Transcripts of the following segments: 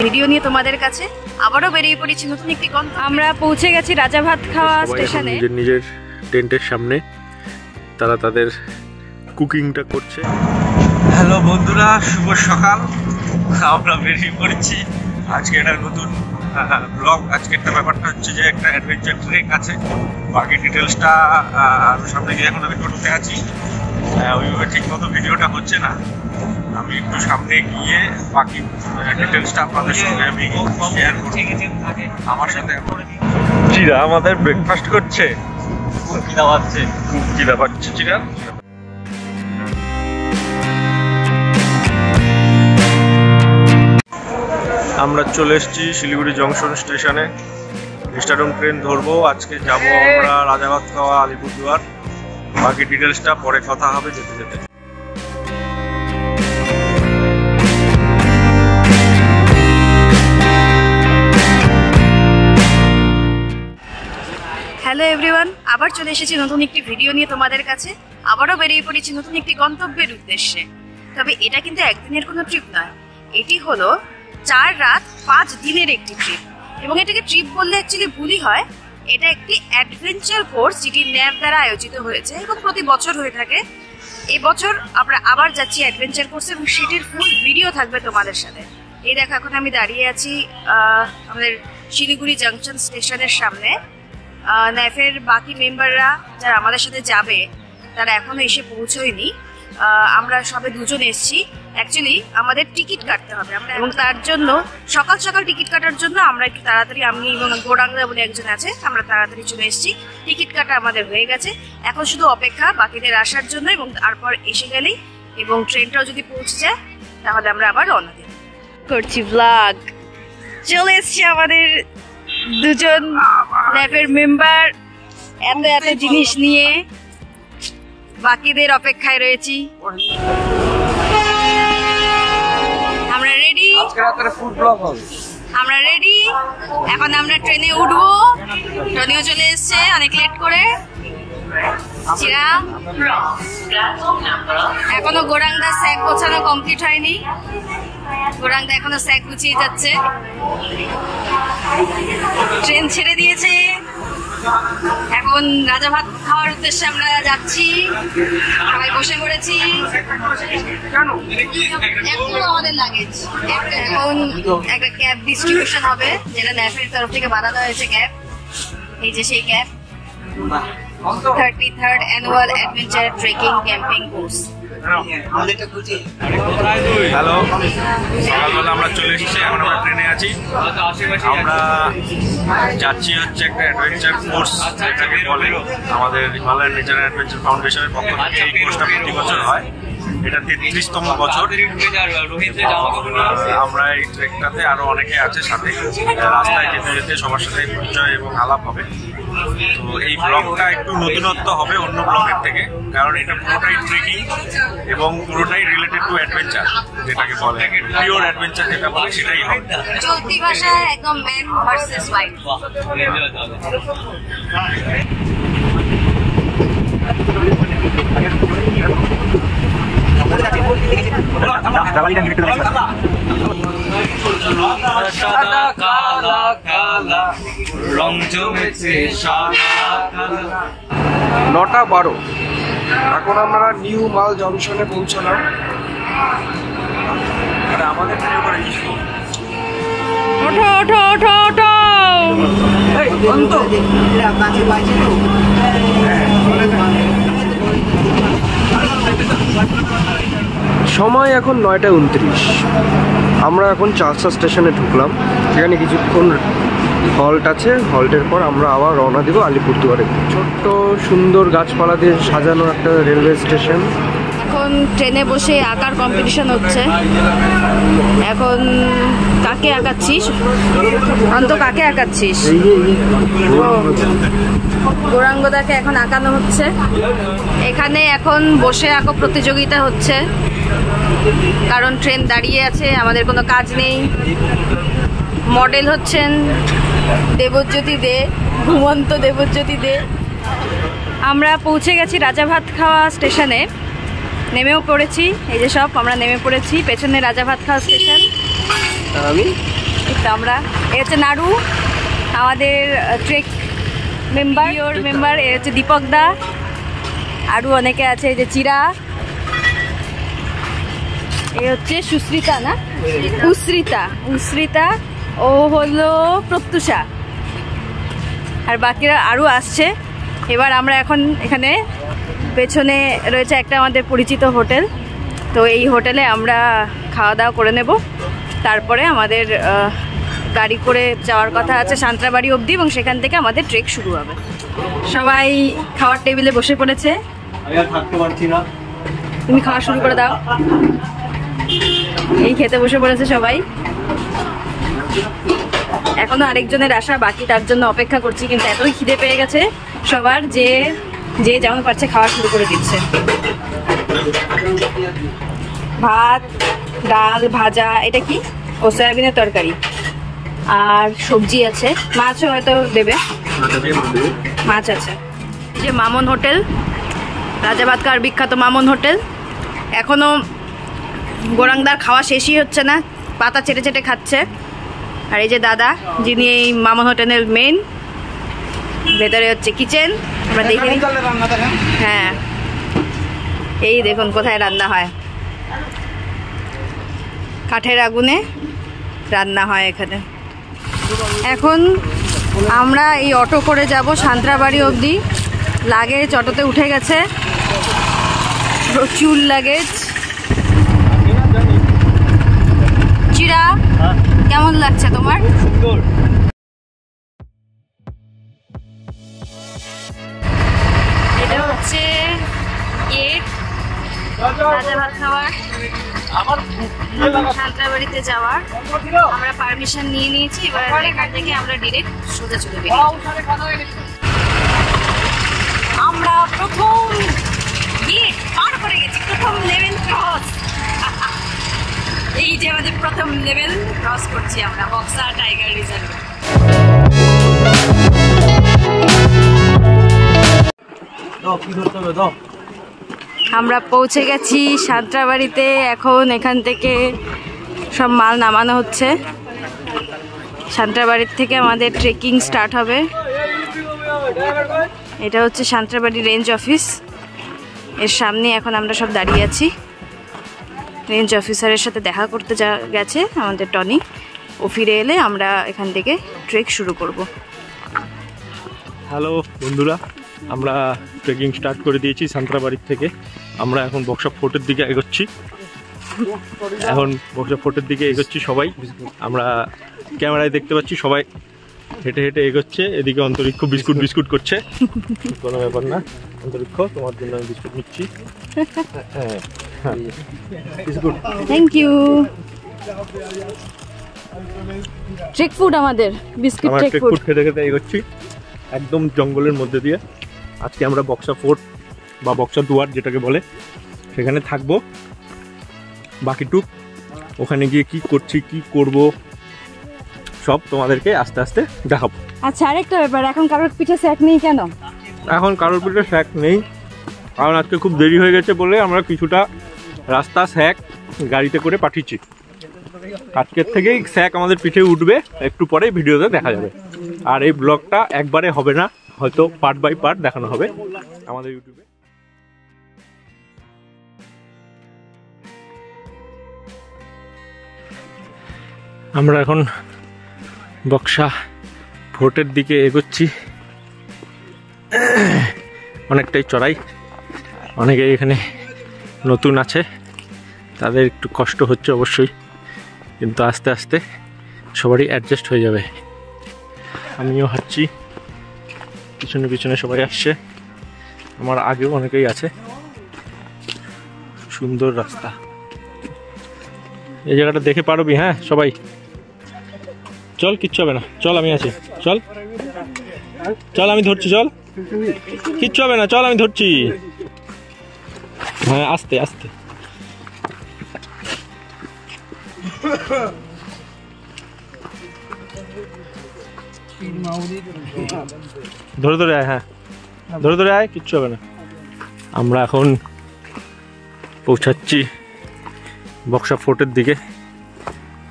Video নিয়ে তোমাদের কাছে আবারও বেরিয়ে পড়েছি নতুন একটি গন্তব্যে। আমরা পৌঁছে গেছি রাজাভাতখাওয়া স্টেশনে। নিজের টেন্টের সামনে তারা তাদের কুকিংটা করছে। হ্যালো বন্ধুরা, শুভ সকাল। আমরা বেরিয়ে পড়েছি আজকে একটা নতুন ব্লগ। আজকে একটা ব্যাপারটা হচ্ছে যে একটা অ্যাডভেঞ্চার ট্রেক আছে, বাকি ডিটেলসটা আরও সামনে গিয়ে এখন আমি টোটোতে আছি, ওইভাবে ঠিক মতো ভিডিওটা হচ্ছে না। আমি একটু সামনে গিয়ে বাকি ডিটেলসটা আপনাদের সঙ্গে আমি শেয়ার করব। আমার সাথে চিরা আমাদের ব্রেকফাস্ট করছে, খুব খিদা পাচ্ছে চিরা। আমরা চলে এসেছি শিলিগুড়ি জংশন স্টেশনে। স্টারডম ট্রেন ধরবো। আজকে যাব আমরা রাজাভাতখাওয়া, আলিপুরদুয়ার। বাকি ডিটেলসটা পরে কথা হবে যেতে যেতে। হ্যালো এভরিওয়ান, আবার চলে এসেছি নতুন একটি ভিডিও নিয়ে তোমাদের কাছে। আবারও বেরিয়ে পড়েছি নতুন একটি গন্তব্যের উদ্দেশ্যে। তবে এটা কিন্তু একদিনের কোনো ট্রিপ নয়, এটি হলো 4 রাত 5 দিনের একটি ট্রিপ। এবং এটাকে ট্রিপ বললে অ্যাকচুয়ালি ভুলই হয়। এটা একটি অ্যাডভেঞ্চার কোর্স যেটি ন্যাপ দ্বারা আয়োজিত হয়েছে এবং প্রতি বছর হয়ে থাকে। এবছর আমরা আবার যাচ্ছি অ্যাডভেঞ্চার কোর্সে এবং সেটির ফুল ভিডিও থাকবে তোমাদের সাথে। এই দেখো, এখন আমি দাঁড়িয়ে আছি আমাদের শিলিগুড়ি জংশন স্টেশনের সামনে। ন্যাফের বাকি মেম্বাররা যারা আমাদের সাথে যাবে তারা এখনো এসে পৌঁছয়নি। আমরা সবে 2 জন এসেছি। অ্যাকচুয়ালি আমাদের টিকিট কাটতে হবে এবং তার জন্য সকাল সকাল টিকিট কাটার জন্য আমরা একটু তাড়াতাড়ি, আমি এবং গোরাঙ্গা বলে একজন আছে, আমরা তাড়াতাড়ি চলে এসেছি। টিকিট কাটা আমাদের হয়ে গেছে, এখন শুধু অপেক্ষা বাকিদের আসার জন্য এবং তারপর এসে গেলেই এবং ট্রেনটাও যদি পৌঁছে যায় তাহলে আমরা আবার রওনা দেব। করছি ব্লগ। চলে এসছি আমাদের 2 জন ল্যাবের মেম্বার, এত জিনিস নিয়ে বাকিদের অপেক্ষায় রয়েছি। আমরা রেডি, আমরা রেডি। এখন আমরা ট্রেনে উঠবো। ট্রেনেও চলে এসছে অনেক লেট করে। এখনো গোরাংদা স্যাক গোছানো কমপ্লিট হয়নি। গোরাংদা এখনো স্যাক গুছিয়ে যাচ্ছে। ট্রেন ছেড়ে দিয়েছে, এখন রাজাভাতখাওয়ার উদ্দেশ্যে আমরা যাচ্ছি। সবাই বসে পড়েছি। আমাদের লাগেজ এখন একটা ক্যাব ডিস্ট্রিবিউশন হবে, যেটা ন্যাফের তরফ থেকে বানানো হয়েছে ক্যাব। এই যে সেই cab, 33rd annual adventure trekking camping course. Hello, সকালবেলা আমরা চলে এসেছি, এখন আমরা ট্রেনে আছি। আমরা যাচ্ছি হচ্ছে একটা অ্যাডভেঞ্চার কোর্স, যেটাকে বলে আমাদের হিমালয়ান নেচার অ্যাডভেঞ্চার ফাউন্ডেশনের পক্ষ থেকে। এই কোর্সটা প্রতি বছর হয়, এটা 33তম বছর। আমরা এই ট্রেকটাতে আরো অনেকে আছে সাথে, রাস্তায় যেতে যেতে সবার সাথে পরিচয় এবং আলাপ হবে। তো এই ব্লগটা একটু নতুনত্ব হবে অন্য ব্লগের থেকে, কারণ এটা পুরোটাই ট্রেকিং এবং পুরোটাই রিলেটেড টু অ্যাডভেঞ্চার, যেটাকে বলে পিওর অ্যাডভেঞ্চার যেটা বলে সেটাই হবে। চলতি ভাষায় একদম ম্যান ভার্সেস ওয়াইল্ড। নটা 12 এখন আমরা নিউ মাল জংশনে পৌঁছলাম। আমাদের ওঠো ওঠো ওঠো ওঠো। সময় এখন 9:29। আমরা এখন চালসা স্টেশনে ঢুকলাম। এখানে কিছুক্ষণ হল্ট আছে, হল্টের পর আমরা আবার রওনা দেবো আলিপুরদুয়ারে। ছোট্ট সুন্দর গাছপালা দিয়ে সাজানো একটা রেলওয়ে স্টেশন। এখন ট্রেনে বসে আঁকার কম্পিটিশন হচ্ছে। এখন কাকে আঁকাচ্ছিস অন্ত? কাকে আঁকাচ্ছিস? গৌরাঙ্গদাকে এখন আঁকানো হচ্ছে। এখানে এখন বসে আঁকো প্রতিযোগিতা হচ্ছে, কারণ ট্রেন দাঁড়িয়ে আছে, আমাদের কোনো কাজ নেই। মডেল হচ্ছেন দেবজ্যোতি দে, ঘুমন্ত দেবজ্যোতি দে। আমরা পৌঁছে গেছি রাজাভাতখাওয়া স্টেশনে, নেমেও পড়েছি। এই যে সব আমরা নেমে পড়েছি, পেছনে রাজাভাতখাওয়া স্টেশন। আমি তো আমরা এ হচ্ছে নাড়ু, আমাদের ট্রেক মেম্বার, এ হচ্ছে দীপক দা, আরও অনেকে আছে, এই যে চিরা, এ হচ্ছে সুস্মিতা না উসৃতা, ও হলো প্রত্যুষা, আর বাকিরা আরও আসছে। এবার আমরা এখন এখানে পেছনে রয়েছে একটা আমাদের পরিচিত হোটেল, তো এই হোটেলে আমরা খাওয়া দাওয়া করে নেব, তারপরে আমাদের গাড়ি করে যাওয়ার কথা আছে সাঁতরাবাড়ি অবধি, এবং সেখান থেকে আমাদের ট্রেক শুরু হবে। সবাই খাওয়ার টেবিলে বসে পড়েছে, থাকতে পারছি না, তুমি খাওয়া শুরু করে দাও। এই খেতে বসে পড়েছে সবাই, এখনো আরেকজনের আসা বাকি, তার জন্য অপেক্ষা করছি, কিন্তু এতই খিদে পেয়ে গেছে সবার যে যেমন পারছে খাওয়া শুরু করে দিচ্ছে। ভাত, ডাল, ভাজা, এটা কি ও সয়াবিনের তরকারি, আর সবজি আছে, মাছও হয়তো দেবে, মাছ আছে। যে মামন হোটেল, রাজাবাদকার বিখ্যাত মামন হোটেল, এখনো গোরাংদার খাওয়া শেষই হচ্ছে না, পাতা চেটে চেটে খাচ্ছে। আর এই যে দাদা, যিনি এই মামন হোটেলের মেন, ভেতরে হচ্ছে কিচেন, আমরা দেখে নিই। হ্যাঁ, এই দেখুন কোথায় রান্না হয়, কাঠের আগুনে রান্না হয় এখানে। এখন আমরা এই অটো করে যাব সাঁতরাবাড়ি অবধি। লাগেজ অটোতে উঠে গেছে, প্রচুর লাগেজ। চিরা, কেমন লাগছে তোমার? এটা হচ্ছে গেট রাজা ভাত খাওয়ার, সাঁতরাবাড়িতে যাওয়ার। আমরা পারমিশন নিয়ে নিয়েছি, এবার এখান থেকে আমরা ডিরেক্ট সোজা চলে বেরিয়ে। আমরা প্রথম গেট পার করে গেছি, প্রথম লেভেল ক্রস। এই যে আমাদের প্রথম লেভেল ক্রস করছি আমরা বক্সা টাইগার রিজার্ভ। আমরা পৌঁছে গেছি সাঁতরাবাড়িতে। এখন এখান থেকে সব মাল নামানো হচ্ছে। সাঁতরাবাড়ির থেকে আমাদের ট্রেকিং স্টার্ট হবে। এটা হচ্ছে সাঁতরাবাড়ি রেঞ্জ অফিস, এর সামনে এখন আমরা সব দাঁড়িয়ে আছি। রেঞ্জ অফিসারের সাথে দেখা করতে গেছে আমাদের টনি, ও ফিরে এলে আমরা এখান থেকে ট্রেক শুরু করব। হ্যালো বন্ধুরা, আমরা ট্রেকিং স্টার্ট করে দিয়েছি সাঁতরাবাড়ির থেকে। আমরা এখন বক্সা ফোর্টের দিকে এগোচ্ছি। সবাই আমরা ক্যামেরায় দেখতে পাচ্ছি, সবাই হেঁটে হেঁটে এগোচ্ছে। এদিকে অন্তরিক্ষ বিস্কুট করছে। কোনো ব্যাপার না অন্তরিক্ষ, তোমার জন্য আমি বিস্কুট নিচ্ছি। Biscuit, thank you. Trek food আমাদের, বিস্কুট ট্রেক ফুড খেতে খেতে এগোচ্ছি একদম জঙ্গলের মধ্যে দিয়ে। আজকে আমরা বক্সা ফোর্ট বা বক্সা দুয়ার যেটাকে বলে, সেখানে থাকবো। বাকিটুক ওখানে গিয়ে কি করছি, কি করব, সব তোমাদেরকে আস্তে আস্তে দেখাবো। আচ্ছা, আরেকটা ব্যাপার, এখন কারোর পিঠে স্যাক নেই কেন? এখন কারোর পিঠে স্যাক নেই, কারণ আজকে খুব দেরি হয়ে গেছে বলে আমরা কিছুটা রাস্তা স্যাক গাড়িতে করে পাঠিয়েছি। আজকের থেকেই স্যাক আমাদের পিঠে উঠবে, একটু পরে ভিডিওতে দেখা যাবে। আর এই ব্লগটা একবারে হবে না, হয়তো পার্ট বাই পার্ট দেখানো হবে আমাদের ইউটিউবে। আমরা এখন বক্সা ফোর্টের দিকে এগোচ্ছি। অনেকটাই চড়াই, অনেকে এখানে নতুন আছে, তাদের একটু কষ্ট হচ্ছে অবশ্যই, কিন্তু আস্তে আস্তে সবারই অ্যাডজাস্ট হয়ে যাবে। আমিও হাঁটছি, পিছনে পিছনে সবাই আসছে, আমার আগেও অনেকেই আছে। সুন্দর রাস্তা, এই জায়গাটা দেখে পারবি? হ্যাঁ সবাই চল, কিচ্ছু হবে না, চল আমি আছি, চল চল আমি ধরছি, চল কিচ্ছু হবে না, চল আমি ধরছি। হ্যাঁ আস্তে আস্তে। ধরে ধরে আয়, হ্যাঁ ধরে ধরে আয়, কিচ্ছু হবে না। আমরা এখন পৌঁছাচ্ছি বক্সা ফোর্টের দিকে,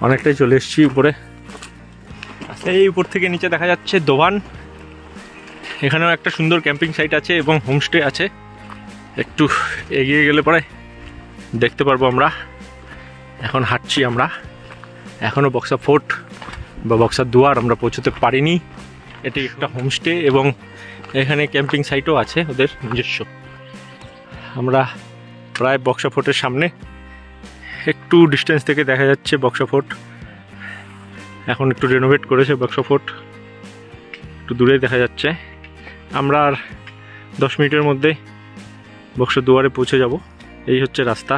অনেকটাই চলে এসেছি উপরে। এই উপর থেকে নিচে দেখা যাচ্ছে দোবান। এখানেও একটা সুন্দর ক্যাম্পিং সাইট আছে এবং হোমস্টে আছে। একটু এগিয়ে গেলে পরে দেখতে পারবো আমরা। এখন হাঁটছি আমরা, এখনও বক্সা ফোর্ট বা বক্সা দুয়ার আমরা পৌঁছতে পারিনি। এটি একটা হোমস্টে এবং এখানে ক্যাম্পিং সাইটও আছে ওদের নিজস্ব। আমরা প্রায় বক্সা ফোর্টের সামনে, একটু ডিস্টেন্স থেকে দেখা যাচ্ছে বক্সা ফোর্ট। এখন একটু রেনোভেট করেছে বক্সা ফোর্ট, একটু দূরে দেখা যাচ্ছে। আমরা আর 10 মিনিটের মধ্যে বক্সা দুয়ারে পৌঁছে যাব। এই হচ্ছে রাস্তা,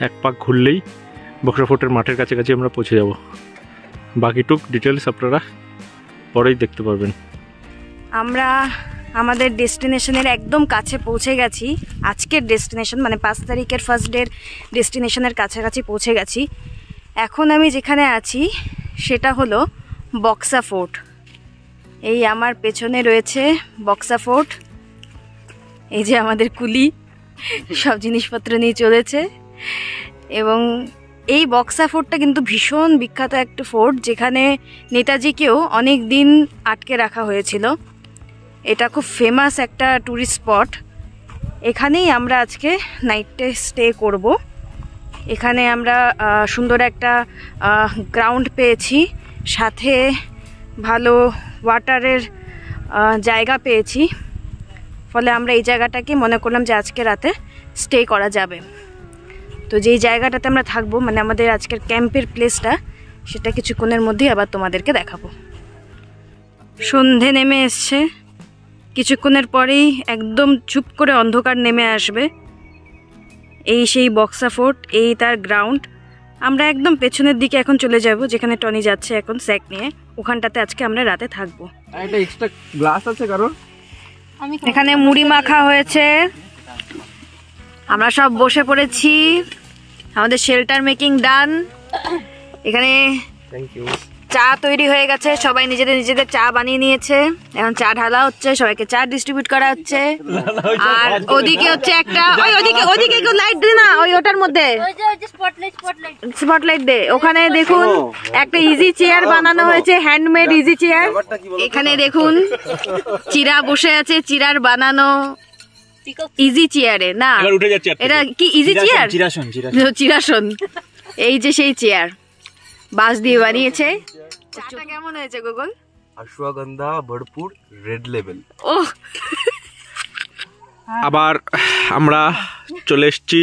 এক পাক ঘুরলেই বক্সা ফোর্টের মাঠের কাছাকাছি আমরা পৌঁছে যাব। বাকিটুক ডিটেলস আপনারা পরেই দেখতে পারবেন। আমরা আমাদের ডেস্টিনেশনের একদম কাছে পৌঁছে গেছি। আজকের ডেস্টিনেশন মানে 5 তারিখের ফার্স্ট ডের ডেস্টিনেশনের কাছাকাছি পৌঁছে গেছি। এখন আমি যেখানে আছি সেটা হলো বক্সা ফোর্ট। এই আমার পেছনে রয়েছে বক্সা ফোর্ট। এই যে আমাদের কুলি সব জিনিসপত্র নিয়ে চলেছে। এবং এই বক্সা ফোর্টটা কিন্তু ভীষণ বিখ্যাত একটা ফোর্ট, যেখানে নেতাজিকেও অনেক দিন আটকে রাখা হয়েছিল। এটা খুব ফেমাস একটা ট্যুরিস্ট স্পট। এখানেই আমরা আজকে নাইটে স্টে করব। এখানে আমরা সুন্দর একটা গ্রাউন্ড পেয়েছি, সাথে ভালো ওয়াটারের জায়গা পেয়েছি। ফলে আমরা এই জায়গাটাকে মনে করলাম যে আজকে রাতে স্টে করা যাবে। তো যেই জায়গাটাতে আমরা থাকবো, মানে আমাদের আজকের ক্যাম্পের প্লেসটা, সেটা কিছুক্ষণের মধ্যেই আবার তোমাদেরকে দেখাবো। সন্ধে নেমে এসছে, কিছুক্ষণের পরেই একদম চুপ করে অন্ধকার নেমে আসবে। এই সেই বক্সা ফোর্ট, এই তার গ্রাউন্ড। আমরা একদম পেছনের দিকে এখন চলে যাব, যেখানে টনি যাচ্ছে এখন স্যাক নিয়ে। ওখানটাতে আজকে আমরা রাতে থাকবো। একটা এক্সট্রা গ্লাস আছে কারণ এখানে মুড়ি মাখা হয়েছে, আমরা সব বসে পড়েছি। আমাদের শেল্টার মেকিং ডান। এখানে থ্যাংক ইউ। চা তৈরি হয়ে গেছে, সবাই নিজেদের চা বানিয়ে নিয়েছে। এখন চা ঢালা হচ্ছে, সবাইকে চা ডিস্ট্রিবিউট করা হচ্ছে। আর ওদিকে হচ্ছে একটা ওইদিকে কেউ লাইট দে না, ওটার মধ্যে স্পটলাইট দে। ওখানে দেখুন একটা ইজি চেয়ার বানানো হয়েছে, হ্যান্ডমেড ইজি চেয়ার। এখানে দেখুন চিরা বসে আছে, চিরার বানানো ইজি চেয়ারে। না এটা কি ইজি চেয়ার? চিরাসন। এই যে সেই চেয়ার বাঁশ দিয়ে বানিয়েছে। চাটা কেমন হয়েছে গুগল? অশ্বগন্ধা ভরপুর, রেড লেভেল। ও আবার আমরা চলে এসেছি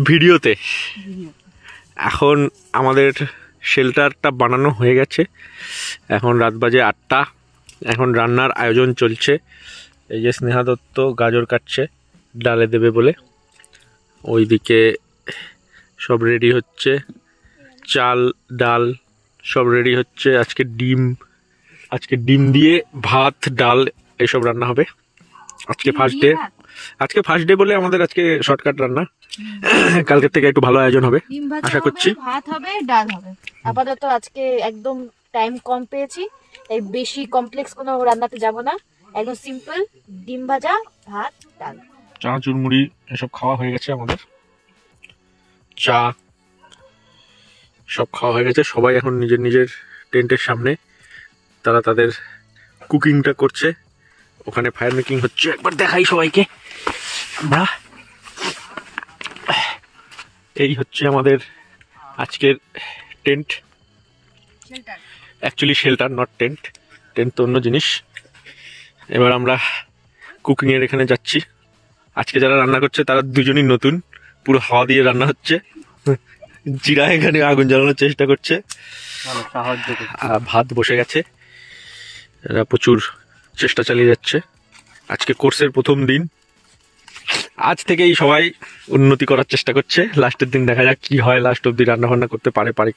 ভিডিওতে। এখন আমাদের শেল্টারটা বানানো হয়ে গেছে। এখন রাত বাজে 8টা। এখন রান্নার আয়োজন চলছে। এই যে স্নেহা দত্ত গাজর কাটছে ডালে দেবে বলে। ওইদিকে সব রেডি হচ্ছে, চাল ডাল সব রেডি হচ্ছে। আজকে ডিম দিয়ে ভাত ডাল এসব রান্না হবে। আজকে ফার্স্ট ডে বলে আমাদের আজকে শর্টকাট রান্না। কালকের থেকে একটু ভালো আয়োজন হবে আশা করছি। ভাত হবে, ডাল হবে। আপাতত আজকে একদম টাইম কম পেয়েছি, তাই বেশি কমপ্লেক্স কোনো রান্নাতে যাব না। একদম সিম্পল ডিম ভাজা, ভাত, ডাল। চানাচুর মুড়ি এসব খাওয়া হয়ে গেছে আমাদের। চা সব খাওয়া হয়ে গেছে। সবাই এখন নিজের টেন্টের সামনে তারা তাদের কুকিংটা করছে। ওখানে ফায়ার মেকিং হচ্ছে, একবার দেখাই সবাইকে আমরা। এই হচ্ছে আমাদের আজকের tent, actually shelter not tent. Tent তো অন্য জিনিস। এবার আমরা কুকিংয়ের এখানে যাচ্ছি। আজকে যারা রান্না করছে তারা দুজনই নতুন, পুরো হাওয়া দিয়ে রান্না হচ্ছে। জিরা এখানে আগুন জ্বালানোর চেষ্টা করছে, ভাত বসে গেছে। এরা প্রচুর চেষ্টা চালিয়ে যাচ্ছে। আজকে কোর্সের প্রথম দিন, আজ থেকেই সবাই উন্নতি করার চেষ্টা করছে। লাস্টের দিন দেখা যাক কি হয়। লাস্ট অব্দি রান্না বান্না করতে পারে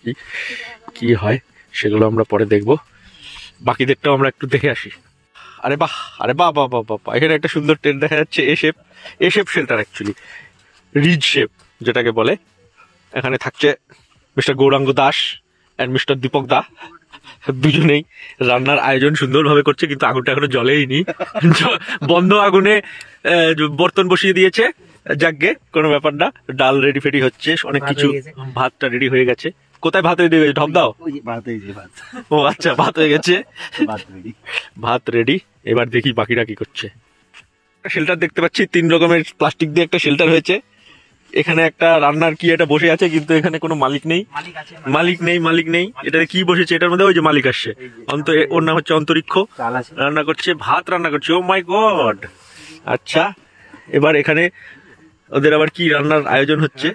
কি হয় সেগুলো আমরা পরে দেখব। বাকিদেরটাও আমরা একটু দেখে আসি। আরে বাহ এখানে একটা সুন্দর টেন্ট দেখা যাচ্ছে। A shape shelter, actually ridge shape যেটাকে বলে। এখানে থাকছে mister Gouranga Das and mister Dipak দা। দুজনেই রান্নার আয়োজন সুন্দরভাবে করছে, কিন্তু আগুনটা এখনো জ্বলেইনি। বন্ধ আগুনে বর্তন বসিয়ে দিয়েছে। যাকগে, কোনো ব্যাপার না। ডাল রেডি ফেডি হচ্ছে, অনেক কিছু। ভাতটা রেডি হয়ে গেছে, কোথায় ভাত রেডি হয়ে গেছে? ঢপ দাও। ও আচ্ছা, ভাত হয়ে গেছে, ভাত রেডি। এবার দেখি বাকিরা কি করছে। শেল্টার দেখতে পাচ্ছি, 3 রকমের প্লাস্টিক দিয়ে একটা শেল্টার হয়েছে। এখানে একটা রান্নার কি এটা বসে আছে, কিন্তু এখানে কোনো মালিক নেই। এটাতে কি বসেছে এটার মধ্যে? ওই যে মালিক আসছে, ওর নাম হচ্ছে অন্তরিক্ষ। রান্না করছে, ভাত রান্না করছে। ও মাই গড। আচ্ছা, এবার এখানে ওদের আবার কি রান্নার আয়োজন হচ্ছে?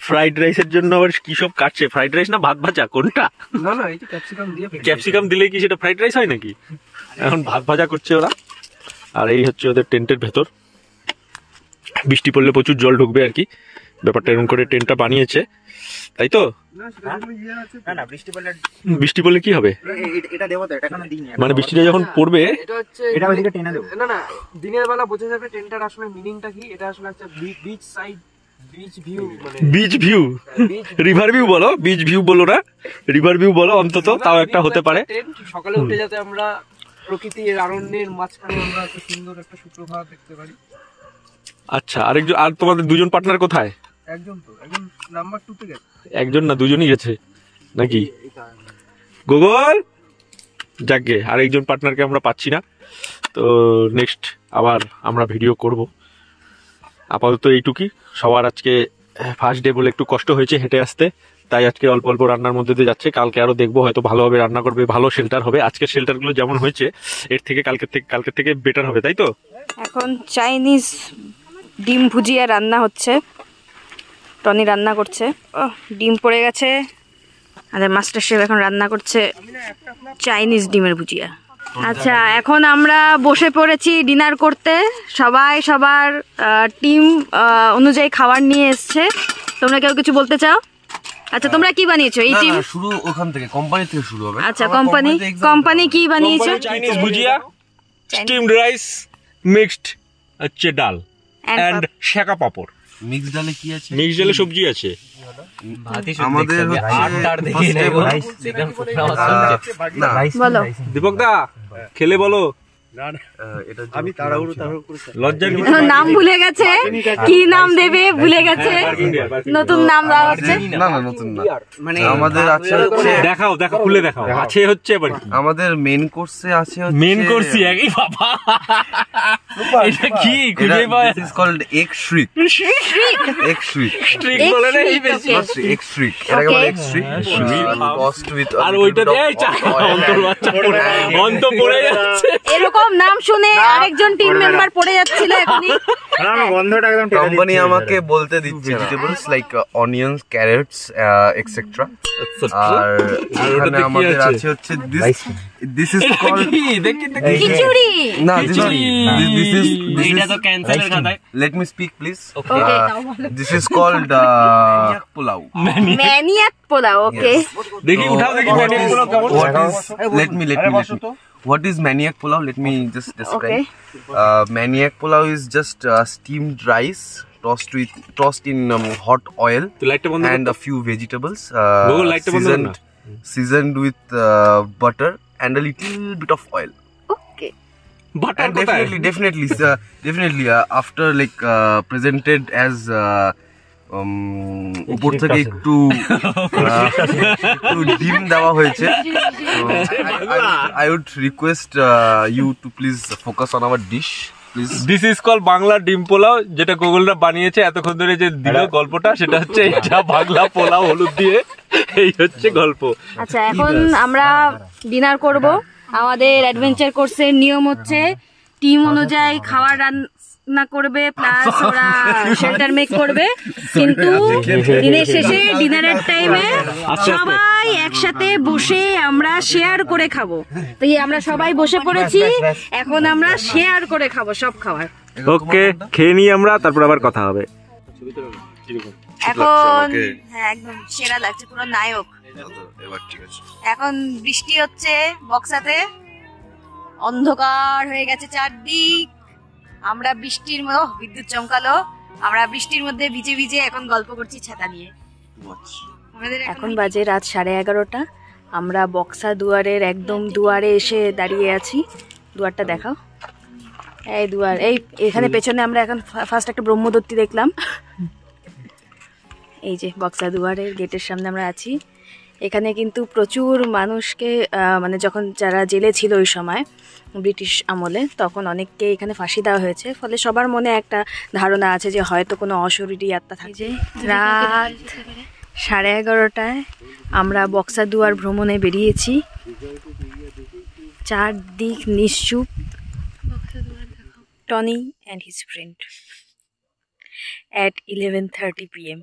ফ্রাইড রাইসের জন্য আবার কি সব কাটছে? ফ্রাইড রাইস না ভাত ভাজা, কোনটা? ক্যাপসিকাম দিলে কি সেটা ফ্রাইড রাইস হয় নাকি? এখন ভাত ভাজা করছে ওরা। আর এই হচ্ছে ওদের টেন্টের ভেতর। বৃষ্টি পড়লে প্রচুর জল ঢুকবে আর কি, ব্যাপারটা এরকম করে টেন্টটা বানিয়েছে, তাই তো? বৃষ্টি পড়লে কি হবে? মানে বৃষ্টিটা যখন পড়বে দিনের বেলা বোঝা যাবে টেন্টার আসলে মিনিংটা কি। এটা আসলে একটা beach side, beach view, river view বলো, বিচ ভিউ বলো না, রিভার ভিউ বলো অন্তত, তাও একটা হতে পারে। সকালে উঠে যাতে আমরা প্রকৃতির অরণ্যের মাঝখানে আমরা একটা সুন্দর একটা সুপ্রভাত দেখতে পারি। আচ্ছা, আরেকজন, আর তোমাদের দুজন পার্টনার কোথায়? একজন নাম্বার 2 তে গেছে। একজন না, দুজনই গেছে নাকি? গুগল যাকে, আরেকজন পার্টনারকে আমরা পাচ্ছি না। তো নেক্সট আবার আমরা ভিডিও করব। আপাতত এইটুকুই। সবার আজকে ফার্স্ট ডে বলে একটু কষ্ট হয়েছে হেঁটে আসতে, তাই আজকে অল্প অল্প রান্নার মধ্যে দিয়ে যাচ্ছে। কালকে আরো দেখবো, হয়তো ভালোভাবে রান্না করবে, ভালো শেল্টার হবে। আজকের শেল্টারগুলো যেমন হয়েছে এর থেকে কালকের থেকে বেটার হবে, তাই তো? এখন চাইনিজ ডিম ভুজিয়া রান্না হচ্ছে, টনি রান্না করছে। ডিম পড়ে গেছে, আমাদের মাস্টার শেফ এখন রান্না করছে চাইনিজ ডিমের ভুজিয়া। আচ্ছা, এখন আমরা বসে পড়েছি ডিনার করতে। সবাই সবার টিম অনুযায়ী খাবার নিয়ে এসছে। তোমরা কেউ কিছু বলতে চাও? আচ্ছা, তোমরা কি বানিয়েছো? এই টিম শুরু ওখান থেকে, কোম্পানি থেকে শুরু হবে। আচ্ছা, কোম্পানি কি বানিয়েছো? চাইনিজ ভুজিয়া, স্টিমড রাইস, মিক্সড হচ্ছে ডাল এন্ড শাকা পাপড়। মিক্স ডালে কি আছে? মিক্স ডালে সবজি আছে। আমাদের বলো দীপক দা, খেলে বলো। আমি তাড়াহুড়ো লজ্জার কিছু নাম ভুলে গেছে, কি নাম দেবে ভুলে গেছে, নতুন নাম দেওয়া হচ্ছে। না নতুন না, মানে আমাদের আছে হচ্ছে, দেখাও খুলে দেখাও। আছে হচ্ছে আবার কি? আমাদের মেইন কোর্সে আছে হচ্ছে, মেইন কোর্স একই বাবা। এটা কি খুঁজে পায়? দিস ইজ কল্ড এগ শ্রিক। এগ শ্রিক বলে না, এই বেশি এগ শ্রিক, এটাকে বলে এগ শ্রিক। কস্ট উইথ, আর ওইটা এই অন্তর বাচ্চা অন্ত পড়ে যাচ্ছে। এরকম নাম শুনে আরেকজন টিম মেম্বার পড়ে যাচ্ছিল এখনি। কোম্পানি আমাকে বলতে দিচ্ছে vegetables like onions, carrots etcetera. আর এখানে আমাদের আছে হচ্ছে দিস ইজ কল্ড খিচুড়ি। না, দিস ইজ এটা তো ক্যান্সেলের খাতায়। Let me speak please. This is called pulao. Maniac pulao. Okay, দেখি উঠাও, দেখি ম্যানিয়াক পোলাও কেমন। Let me what is maniac pulao? Let me just describe. Maniac pulao is just steamed rice tossed in hot oil and a few vegetables, seasoned with butter and a little bit of oil. Okay. Butter and definitely after like presented as উপর থেকে একটু ডিম দেওয়া হয়েছে। I would request you to please focus on our dish. This is call Bangla ডিম পোলাও, যেটা গুগলরা বানিয়েছে এতক্ষণ ধরে যে দিল গল্পটা, সেটা হচ্ছে এটা বাংলা পোলাও হলুদ দিয়ে। এই হচ্ছে গল্প। আচ্ছা, এখন আমরা ডিনার করব। আমাদের অ্যাডভেঞ্চার কোর্সের নিয়ম হচ্ছে টিম অনুযায়ী খাবার রান্না করবে, প্লাস ওরা শেল্টার মেক করবে, কিন্তু দিনের শেষে ডিনারের টাইমে সবাই একসাথে বসে আমরা শেয়ার করে খাবো। তো আমরা সবাই বসে পড়েছি, এখন আমরা শেয়ার করে খাবো সব খাবার। ওকে, খেয়ে নিই আমরা, তারপর আবার কথা হবে। এখন হ্যাঁ, একদম সেরা লাগছে, পুরো নায়ক। এখন বৃষ্টি হচ্ছে বক্সাতে, অন্ধকার হয়ে গেছে চারদিক। আমরা বৃষ্টির মধ্যে, বিদ্যুৎ চমকালো, আমরা বৃষ্টির মধ্যে ভিজে ভিজে এখন গল্প করছি ছাতা নিয়ে। এখন বাজে রাত 11:30। আমরা বক্সা দুয়ারের একদম দুয়ারে এসে দাঁড়িয়ে আছি। দুয়ারটা দেখাও, এই দুয়ার, এই এখানে পেছনে আমরা এখন ফার্স্ট একটা ব্রহ্মদত্তী দেখলাম। এই যে বক্সাদুয়ারের গেটের সামনে আমরা আছি। এখানে কিন্তু প্রচুর মানুষকে মানে যখন যারা জেলে ছিল ওই সময় ব্রিটিশ আমলে, তখন অনেককে এখানে ফাঁসি দেওয়া হয়েছে। ফলে সবার মনে একটা ধারণা আছে যে হয়তো কোনো অশরীরী আত্মা থাকে। রাত 11:30টায় আমরা বক্সাদুয়ার ভ্রমণে বেরিয়েছি। চারদিক নিশ্চুপ। Tony and his friend at 11:30 PM।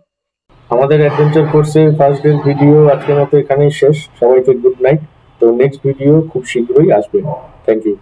আমাদের অ্যাডভেঞ্চার কোর্সে ফার্স্ট ডে ভিডিও আজকের মতো এখানেই শেষ। সবাইকে গুড নাইট। তো নেক্সট ভিডিও খুব শীঘ্রই আসবে। Thank you.